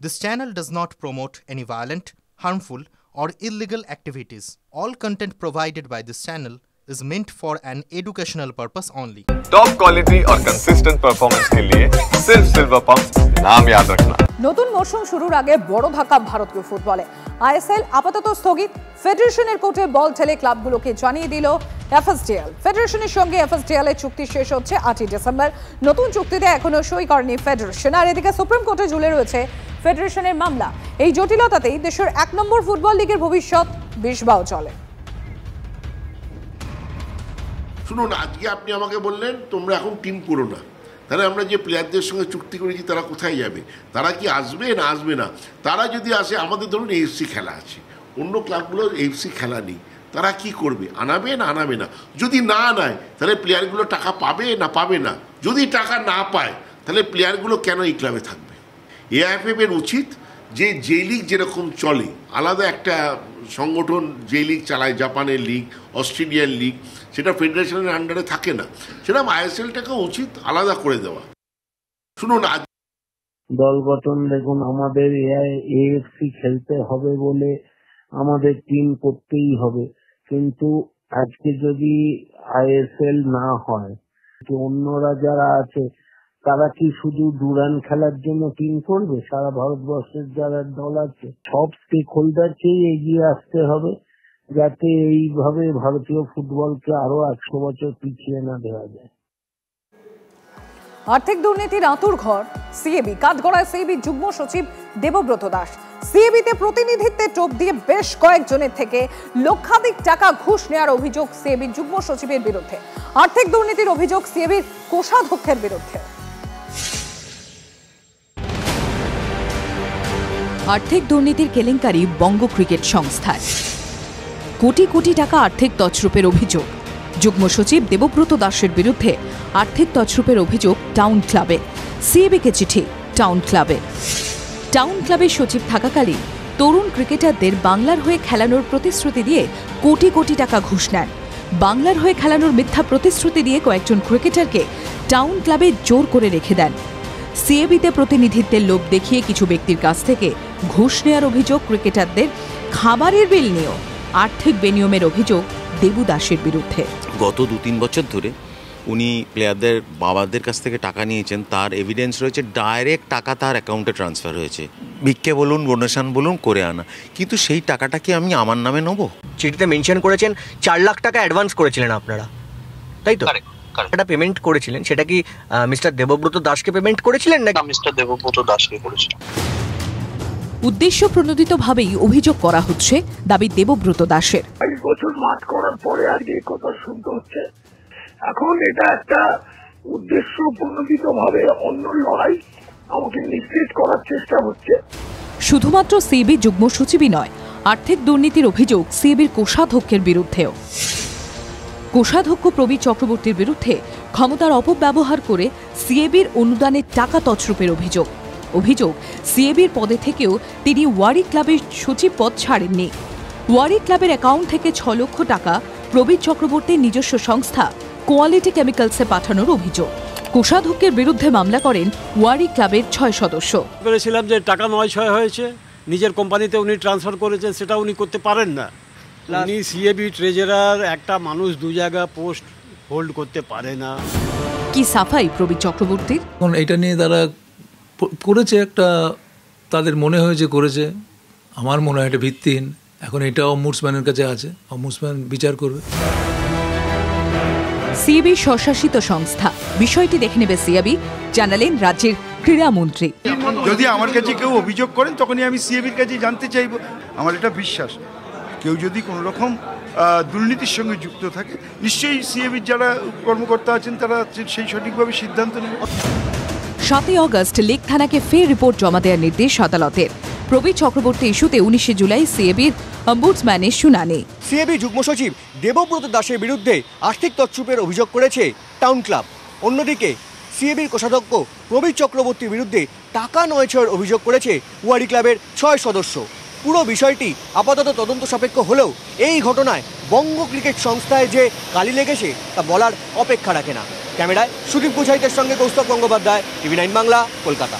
This channel does not promote any violent, harmful, or illegal activities. All content provided by this channel is meant for an educational purpose only. Top quality और consistent performance के लिए सिर्फ silver pump नाम याद रखना। নতুন মৌসুম শুরুর আগে বড় ধাক্কা ভারতীয় ফুটবলে। আইএসএল আপাতত স্থগিত। ফেডারেশনের কোর্টে বল ঠেলে ক্লাবগুলোকে জানিয়ে দিল এফএসডিএল। ফেডারেশনের সঙ্গে এফএসডিএল এর চুক্তি শেষ হচ্ছে 8 ডিসেম্বর। নতুন চুক্তিতে এখনো সই করেনি ফেডারেশন। আর এদিকে সুপ্রিম কোর্টে ঝুলে রয়েছে ফেডারেশনের মামলা। এই জটিলতাতেই দেশের 1 নম্বর ফুটবল লিগের ভবিষ্যৎ বিষবাও চলে। শুনুন, আজকে আপনি আমাকে বললেন তোমরা এখন টিম করো না, তাহলে আমরা যে প্লেয়ারদের সঙ্গে চুক্তি করেছি তারা কোথায় যাবে? তারা কি আসবে না আসবে না? তারা যদি আসে, আমাদের ধরুন এফসি খেলা আছে, অন্য ক্লাবগুলোর এফসি খেলা নেই, তারা কি করবে? আনাবে না আনাবে না? যদি না আনায় তাহলে প্লেয়ারগুলো টাকা পাবে না পাবে না? যদি টাকা না পায় তাহলে প্লেয়ারগুলো কেন এই ক্লাবে থাকবে? এআইএফএফ এর উচিত যে লিগ যেরকম চলে, আলাদা একটা সংগঠন যে লিগ চালায়, জাপানের লিগ, অস্ট্রেলিয়ান লিগ, সেটা ফেডারেশনের আন্ডারে থাকে না, সেটা আইএসএলটাকে উচিত আলাদা করে দেওয়া। শুনুন, দল গঠন দেখুন, আমাদের এএফসি খেলতে হবে বলে আমাদের টিম করতেই হবে, কিন্তু আজকে যদি আইএসএল না হয়, অন্যরা যারা আছে তারা কি শুধু ডুরান খেলার জন্য টিম করবে? সারা ভারতবর্ষের যারা দল আছে সব স্টেক হোল্ডারকেই এগিয়ে আসতে হবে, যাতে এইভাবে ভারতীয় ফুটবলকে আরো 100 বছর পিছিয়ে না দেওয়া যায়। আর্থিক দুর্নীতির আঁতুর ঘর সিএবি। কাঠগড়ায় সিএবি যুগ্ম সচিব দেবব্রত দাস। সিএবিতে প্রতিনিধিত্বের টোপ দিয়ে বেশ কয়েকজনের থেকে লক্ষাধিক টাকা ঘুষ নেওয়ার অভিযোগ সিএবি যুগ্ম সচিবের বিরুদ্ধে। আর্থিক দুর্নীতির অভিযোগ সিএবির কোষাধ্যক্ষের বিরুদ্ধে। আর্থিক দুর্নীতির কেলেঙ্কারি বঙ্গ ক্রিকেট সংস্থায়। কোটি কোটি টাকা আর্থিক তছরূপের অভিযোগ। যুগ্ম সচিব দেবব্রত দাসের বিরুদ্ধে আর্থিক তছরূপের অভিযোগ টাউন ক্লাবে। সিএবিকে চিঠি টাউন ক্লাবে। টাউন ক্লাবের সচিব থাকাকালীন তরুণ ক্রিকেটারদের বাংলার হয়ে খেলানোর প্রতিশ্রুতি দিয়ে কোটি কোটি টাকা ঘুষ নেন। বাংলার হয়ে খেলানোর মিথ্যা প্রতিশ্রুতি দিয়ে কয়েকজন ক্রিকেটারকে টাউন ক্লাবে জোর করে রেখে দেন। সিএবিতে প্রতিনিধিত্বের লোভ দেখিয়ে কিছু ব্যক্তির কাছ থেকে ঘুষ নেওয়ার অভিযোগ ক্রিকেটারদের। খাবারের বিল নিয়েও আর্থিক বেনিয়মের অভিযোগ দেবু দাসের বিরুদ্ধে। গত 2-3 বছর ধরে উনি প্লেয়ারদের বাবাদের কাছ থেকে টাকা নিয়েছেন, তার এভিডেন্স রয়েছে। ডাইরেক্ট টাকা তার অ্যাকাউন্টে ট্রান্সফার হয়েছে, ভিক্ষে বলুন, ডোনেশন বলুন, করে আনা। কিন্তু সেই টাকাটা কি আমি আমার নামে নেবো? চিঠিতে মেনশন করেছেন 4 লাখ টাকা অ্যাডভান্স করেছিলেন আপনারা, তাই তো? একটা পেমেন্ট করেছিলেন, সেটা কি মিস্টার দেবব্রত দাসকে পেমেন্ট করেছিলেন নাকি মিস্টার দেবব্রত দাসকে করেছিলেন? উদ্দেশ্য প্রণোদিতভাবেই অভিযোগ করা হচ্ছে দাবি দেবব্রত দাসের। 5 বছর মাঠ করার পরে আজকে এই কথা শুনতে হচ্ছে। এখন এটা একটা উদ্দেশ্য প্রণোদিতভাবে অন্য লড়াই আমাকে নিশ্চিত করার চেষ্টা হচ্ছে। শুধুমাত্র সিএবি যুগ্ম সচিবই নয়, আর্থিক দুর্নীতির অভিযোগ সিএবির কোষাধ্যক্ষের বিরুদ্ধেও। কোষাধ্যক্ষ প্রবীর চক্রবর্তীর বিরুদ্ধে ক্ষমতার অপব্যবহার করে সিএবির অনুদানের টাকা তছরূপের অভিযোগ। সিএবির পদে থেকেও তিনি ওয়ারি ক্লাবের সচিব পদ ছাড়েননি। ওয়ারি ক্লাবের অ্যাকাউন্ট থেকে 6 লক্ষ টাকা প্রবীর চক্রবর্তীর নিজস্ব সংস্থা কোয়ালিটি কেমিক্যালসে পাঠানোর অভিযোগ। কোষাধ্যক্ষের বিরুদ্ধে মামলা করেন ওয়ারি ক্লাবের 6 সদস্য। বলেছিলাম যে টাকা 9-6 হয়েছে, নিজের কোম্পানিতে উনি ট্রান্সফার করেছেন, সেটা উনি করতে পারেন না। উনি সিএবি ট্রেজারার, একটা মানুষ 2 জায়গা পোস্ট হোল্ড করতে পারে না। কি সাফাই প্রবীর চক্রবর্তীর? এখন এটা নিয়ে তারা করেছে, একটা তাদের মনে হয়েছে করেছে, আমার মনে হয় এটা ভিত্তিহীন। এখন এটা অম্বুডসম্যানের কাছে আছে, অম্বুডসম্যান বিচার করবে। সিএবি স্বশাসিত সংস্থা, বিষয়টি দেখে নেবে সিএবি, জানালেন রাজ্যের ক্রীড়ামন্ত্রী। যদি আমার কাছে কেউ অভিযোগ করেন তখনই আমি সিএবির কাছে জানতে চাইব। আমার এটা বিশ্বাস, কেউ যদি কোনো রকম দুর্নীতির সঙ্গে যুক্ত থাকে, নিশ্চয়ই সিএবির যারা কর্মকর্তা আছেন তারা সেই সঠিকভাবে সিদ্ধান্ত নেবে। 7 অগস্ট লেক থানাকে ফের রিপোর্ট জমা দেওয়ার নির্দেশ আদালতের। প্রবীর চক্রবর্তী ইস্যুতে 19 জুলাই সিএবির অম্বুডসম্যানের শুনানি। সিএবি যুগ্ম সচিব দেবব্রত দাসের বিরুদ্ধে আর্থিক তছরূপের অভিযোগ করেছে টাউন ক্লাব। অন্যদিকে সিএবির কোষাধ্যক্ষ প্রবীর চক্রবর্তীর বিরুদ্ধে টাকা 9-6 অভিযোগ করেছে ওয়ারি ক্লাবের 6 সদস্য। পুরো বিষয়টি আপাতত তদন্ত সাপেক্ষ হলেও এই ঘটনায় বঙ্গ ক্রিকেট সংস্থায় যে কালি লেগেছে তা বলার অপেক্ষা রাখে না। ক্যামেরায় সুদীপ গুছাইতের সঙ্গে কৌস্তব গঙ্গোপাধ্যায়, টিভি9 বাংলা, কলকাতা।